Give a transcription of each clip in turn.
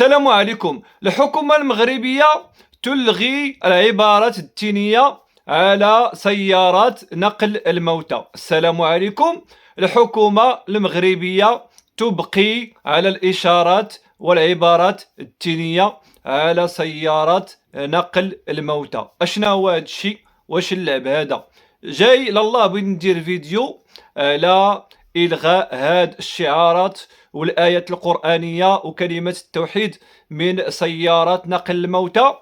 السلام عليكم. الحكومة المغربية تلغي العبارات الدينية على سيارات نقل الموتى. السلام عليكم. الحكومة المغربية تبقي على الإشارات والعبارات الدينية على سيارات نقل الموتى. أشنا هو هذا الشيء؟ واش اللعب هذا؟ جاي لله بغيت ندير فيديو على إلغاء هاد الشعارات والآيات القرآنية وكلمة التوحيد من سيارات نقل الموتى.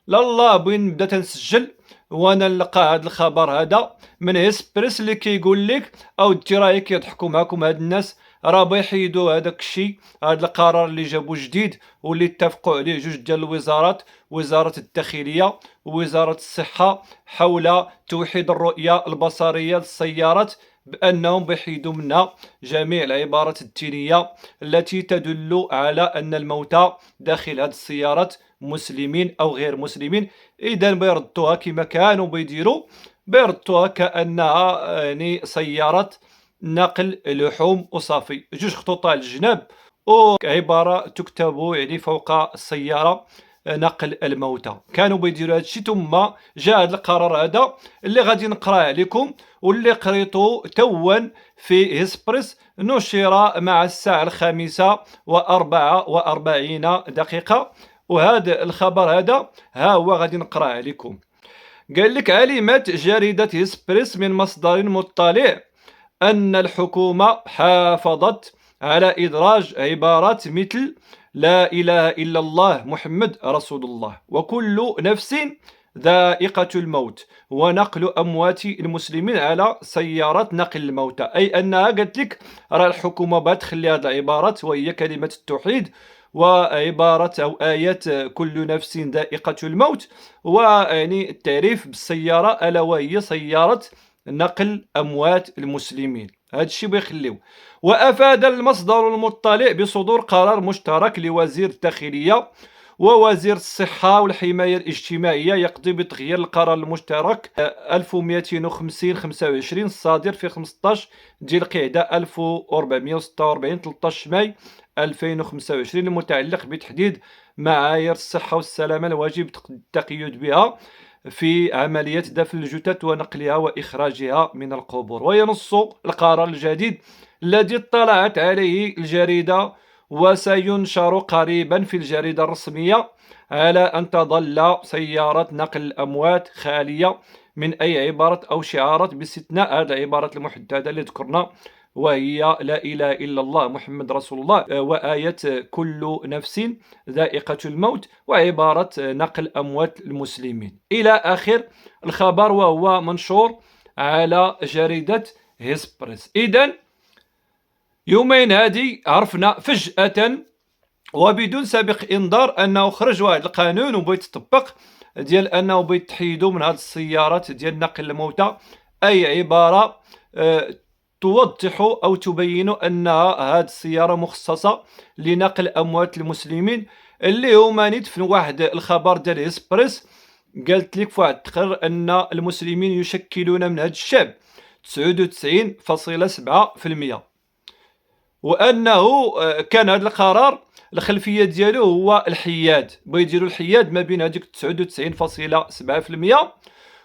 لاله بغيت نبدا تنسجل وانا نلقى هذا الخبر هذا من هيسبريس اللي كيقول لك اودي راه كيضحكوا معكم هاد الناس، راه بيحيدوا هذاك الشيء، هذا القرار اللي جابوا جديد واللي اتفقوا عليه جوج ديال الوزارات، وزارة الداخلية ووزارة الصحة، حول توحيد الرؤية البصرية للسيارات، بأنهم بيحيدوا منها جميع العبارات الدينية التي تدل على أن الموتى داخل هذه السيارات مسلمين أو غير مسلمين. إذا بيردوها كما كانوا بيديروا، بيردوها كأنها يعني سيارة نقل لحوم وصافي، جوج خطوط على الجناب وعبارة تكتب يعني فوق السيارة نقل الموتى. كانوا بيديروا هذا الشيء، ثم جاء هذا القرار هذا اللي غادي نقراه عليكم واللي قريته توا في هيسبريس، نشر مع الساعة 5:44 وهذا الخبر هذا ها هو غادي نقراه عليكم. قال لك: علمت جريدة هيسبريس من مصدر مطلع أن الحكومة حافظت على إدراج عبارات مثل لا إله إلا الله محمد رسول الله وكل نفس ذائقة الموت ونقل أموات المسلمين على سيارات نقل الموتى. أي أنها قالت لك راه الحكومة بغات تخلي هذه العبارات وهي كلمة التوحيد وعبارة أو آيات كل نفس ذائقة الموت، ويعني التعريف بالسيارة ألا وهي سيارة نقل أموات المسلمين. هذا الشيء بيخليو. وأفاد المصدر المطلع بصدور قرار مشترك لوزير الداخلية ووزير الصحة والحماية الاجتماعية يقضي بتغيير القرار المشترك 1250/25 الصادر في 15 ديال القعدة 1446 13 ماي 2025 المتعلق بتحديد معايير الصحة والسلامة الواجب التقيد بها في عملية دفن الجثث ونقلها وإخراجها من القبور. وينص القرار الجديد الذي اطلعت عليه الجريدة وسينشر قريبا في الجريدة الرسمية على أن تظل سيارة نقل الأموات خالية من أي عبارة أو شعارات باستثناء هذه العبارات المحددة اللي ذكرنا، وهي لا إله إلا الله محمد رسول الله وآية كل نفس ذائقة الموت وعبارة نقل أموات المسلمين إلى آخر الخبر، وهو منشور على جريدة هيسبريس. إذن يومين هذه عرفنا فجأة وبدون سابق انذار انه خرج واحد القانون وبغيت يطبق ديال انه بغيت تحيدوا من هذه السيارات ديال نقل الموتى اي عباره توضح او تبين انها هذه السياره مخصصه لنقل اموات المسلمين. اللي هما نيت في واحد الخبر ديال اسبريس قالت لك في واحد التقرير ان المسلمين يشكلون من هذا الشعب 99.7%، وانه كان هذا القرار الخلفيه ديالو هو الحياد، بغا يديروا الحياد ما بين هذيك 99.7%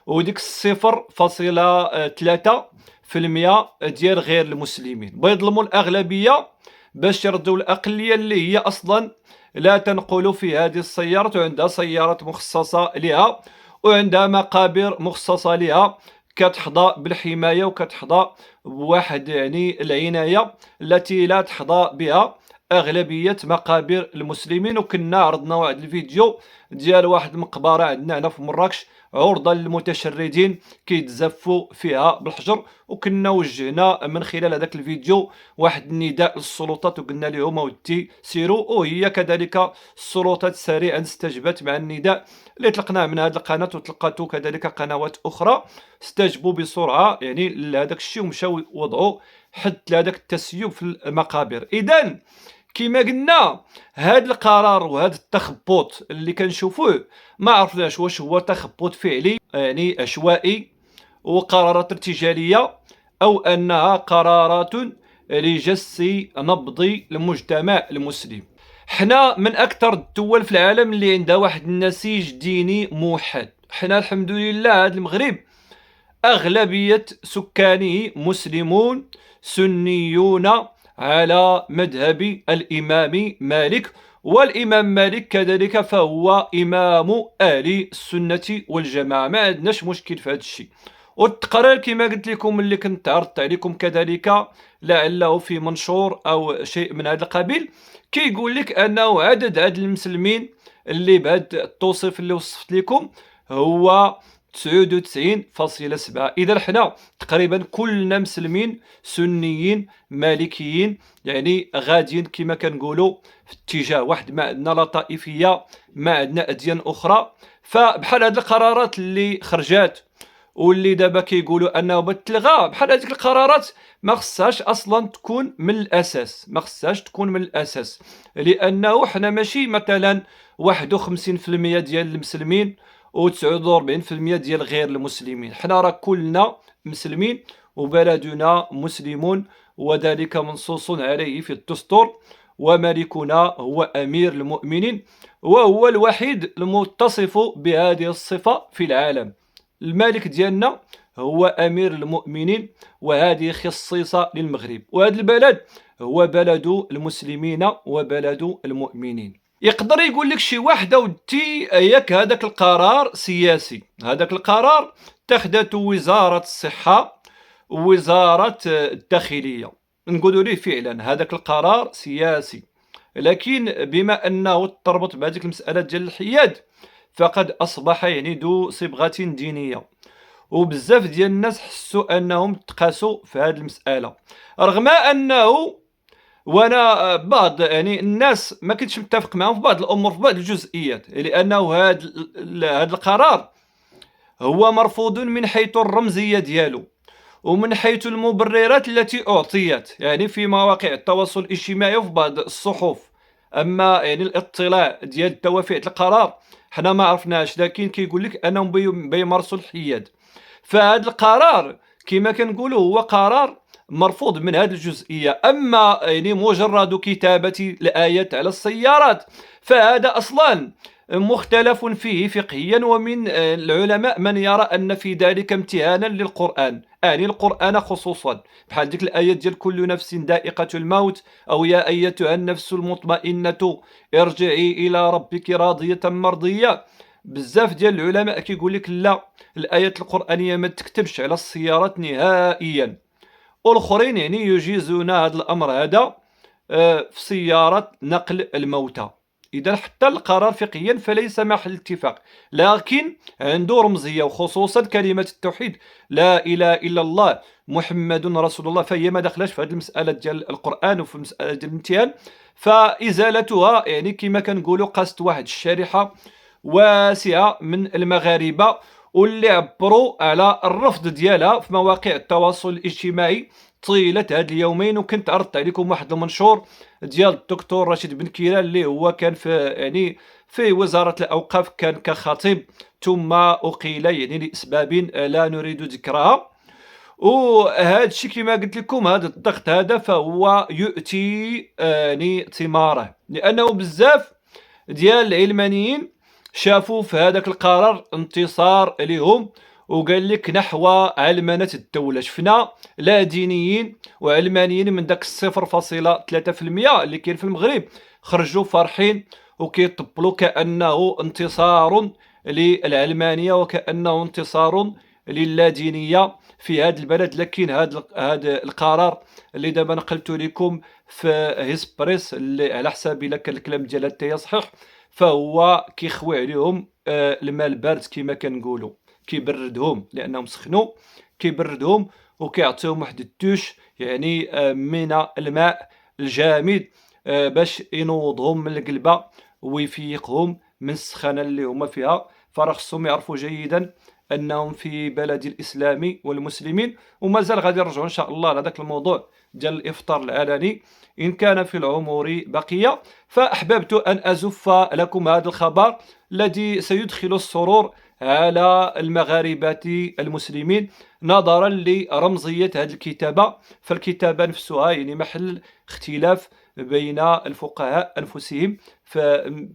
وديك 0.3% ديال غير المسلمين، بغا يظلموا الاغلبيه باش يردوا الاقليه اللي هي اصلا لا تنقل في هذه السيارات وعندها سيارات مخصصه لها وعندها مقابر مخصصه لها كتحظى بالحمايه وكتحظى بواحد يعني العنايه التي لا تحظى بها اغلبيه مقابر المسلمين. وكنا عرضنا واحد الفيديو ديال واحد المقبره عندنا هنا في مراكش عرضه للمتشردين كيتزفوا فيها بالحجر، وكنا وجهنا من خلال هذاك الفيديو واحد النداء للسلطات وقلنا لهم اودي سيروا، وهي كذلك السلطات سريعا استجابت مع النداء اللي طلقناه من هذه القناه وطلقته كذلك قنوات اخرى، استجبوا بسرعه يعني لهذاك الشيء ومشاو وضعوا حد لهذاك التسيب في المقابر. اذا كما قلنا هذا القرار وهذا التخبط اللي كنشوفوه ما عرفناش واش هو تخبط فعلي يعني عشوائي وقرارات ارتجاليه او انها قرارات لجس نبض المجتمع المسلم. حنا من أكثر الدول في العالم اللي عندها واحد النسيج ديني موحد. حنا الحمد لله هاد المغرب أغلبية سكانه مسلمون سنيون على مذهب الإمام مالك، والإمام مالك كذلك فهو إمام أهل السنة والجماعة، ما عندناش مشكل في هذا الشيء. والتقرير كما قلت لكم اللي كنت عرضت عليكم كذلك لعله في منشور أو شيء من هذا القبيل، كيقول لك أنه عدد المسلمين اللي بهذا التوصيف اللي وصفت لكم هو 99.7. إذا حنا تقريبا كلنا مسلمين سنيين مالكيين، يعني غاديين كما كنقولوا في اتجاه واحد، ما عندنا لا طائفية ما عندنا أديان أخرى. فبحال هاد القرارات اللي خرجات واللي دابا كيقولوا انه بتلغى، بحال هذيك القرارات ما خصهاش اصلا تكون من الاساس، ما خصهاش تكون من الاساس، لانه حنا ماشي مثلا 51% ديال المسلمين و49% ديال غير المسلمين، حنا راه كلنا مسلمين وبلدنا مسلمون، وذلك منصوص عليه في الدستور، وملكنا هو امير المؤمنين، وهو الوحيد المتصف بهذه الصفة في العالم. الملك ديالنا هو امير المؤمنين، وهذه خصيصه للمغرب، وهذا البلد هو بلد المسلمين وبلد المؤمنين. يقدر يقول لك شي واحد اودي ياك هذاك القرار سياسي، هذاك القرار اتخذته وزاره الصحه ووزاره الداخليه، نقولوا ليه فعلا هذاك القرار سياسي، لكن بما انه تربط بهذيك المساله ديال الحياد فقد أصبح يعني ذو صبغة دينية، وبزاف ديال الناس حسوا أنهم تقاسوا في هذه المسألة، رغم أنه وانا بعض يعني الناس ما كنتش متفق معهم في بعض الامور في بعض الجزئيات، لانه هذا القرار هو مرفوض من حيث الرمزيه ديالو ومن حيث المبررات التي اعطيت، يعني في مواقع التواصل الاجتماعي وفي بعض الصحف. اما يعني الاطلاع ديال الدوافع القرار حنا ما عرفناش، لكن كيقول لك انهم بيمارسوا الحياد. فهذا القرار كما كنقولوا هو قرار مرفوض من هذه الجزئيه. اما يعني مجرد كتابه الايات على السيارات فهذا اصلا مختلف فيه فقهيا، ومن العلماء من يرى ان في ذلك امتهانا للقران، يعني القران خصوصا، بحال ديك الايات ديال كل نفس ذائقه الموت، او يا ايتها النفس المطمئنه ارجعي الى ربك راضيه مرضيه. بزاف ديال العلماء كيقول لك لا، الايات القرانيه ما تكتبش على السيارات نهائيا، والاخرين يعني يجيزون هذا الامر هذا في سياره نقل الموتى. اذا حتى القرار فقهيا فليس محل اتفاق، لكن عنده رمزيه، وخصوصا كلمه التوحيد لا اله الا الله محمد رسول الله، فهي ما دخلش في هذه المساله ديال القران وفي المساله ديال الامتهان، فازالتها يعني كما كنقولوا قاست واحد الشريحه واسعه من المغاربه، واللي عبروا على الرفض ديالها في مواقع التواصل الاجتماعي طيله هاد اليومين. وكنت عرضت عليكم واحد المنشور ديال الدكتور رشيد بن كيران اللي هو كان في يعني في وزاره الاوقاف، كان كخطيب ثم اقيل يعني لاسباب لا نريد ذكرها. وهذا الشيء كما قلت لكم هذا الضغط هذا فهو يؤتي يعني ثماره، لانه بزاف ديال العلمانيين شافوا في هذاك القرار انتصار لهم، وقال لك نحو علمنة الدولة. شفنا لا دينيين وعلمانيين من داك 0.3% اللي كاين في المغرب خرجوا فرحين وكيطبلوا كأنه انتصار للعلمانية وكأنه انتصار للادينية في هذا البلد. لكن هذا القرار اللي دابا نقلت لكم في هيسبريس اللي على حسابي لك الكلام ديالها حتى صحيح، فهو كيخوي عليهم الماء البارد كما كنقولوا، كيبردهم لانهم سخنوا، كيبردهم وكيعطيهم واحد الدوش يعني من الماء الجامد باش ينوضهم من القلبه ويفيقهم من السخانه اللي هما فيها. فراه خصهم يعرفوا جيدا انهم في بلد الاسلام والمسلمين. ومازال غادي نرجعوا ان شاء الله لهذاك الموضوع ديال الافطار العلني ان كان في العمر بقيه. فاحببت ان ازف لكم هذا الخبر الذي سيدخل السرور على المغاربه المسلمين نظرا لرمزيه هذه الكتابه، فالكتابه نفسها يعني محل اختلاف بين الفقهاء أنفسهم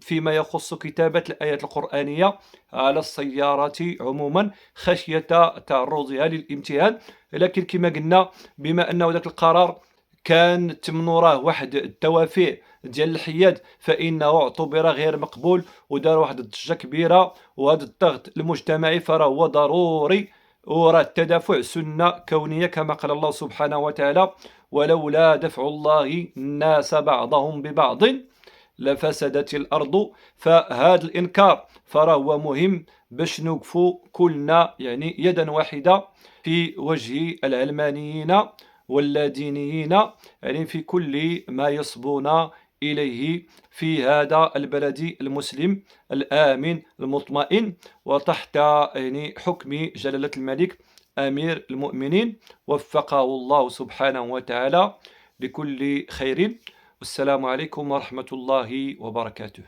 فيما يخص كتابة الآيات القرآنية على السيارات عموما خشية تعرضها للامتهان. لكن كما قلنا بما أنه ذاك القرار كان تم نوراه واحد الدوافع ديال الحياد فإنه اعتبر غير مقبول ودار واحد الضجة كبيرة، وهذا الضغط المجتمعي فهو ضروري. وراه التدافع سنة كونية كما قال الله سبحانه وتعالى: ولولا دفع الله الناس بعضهم ببعض لفسدت الأرض. فهذا الإنكار فهو مهم باش نوقفوا كلنا يعني يدا واحدة في وجه العلمانيين واللادينيين، يعني في كل ما يصبون إليه في هذا البلد المسلم الآمن المطمئن، وتحت يعني حكم جلالة الملك أمير المؤمنين وفقه الله سبحانه وتعالى لكل خير. والسلام عليكم ورحمة الله وبركاته.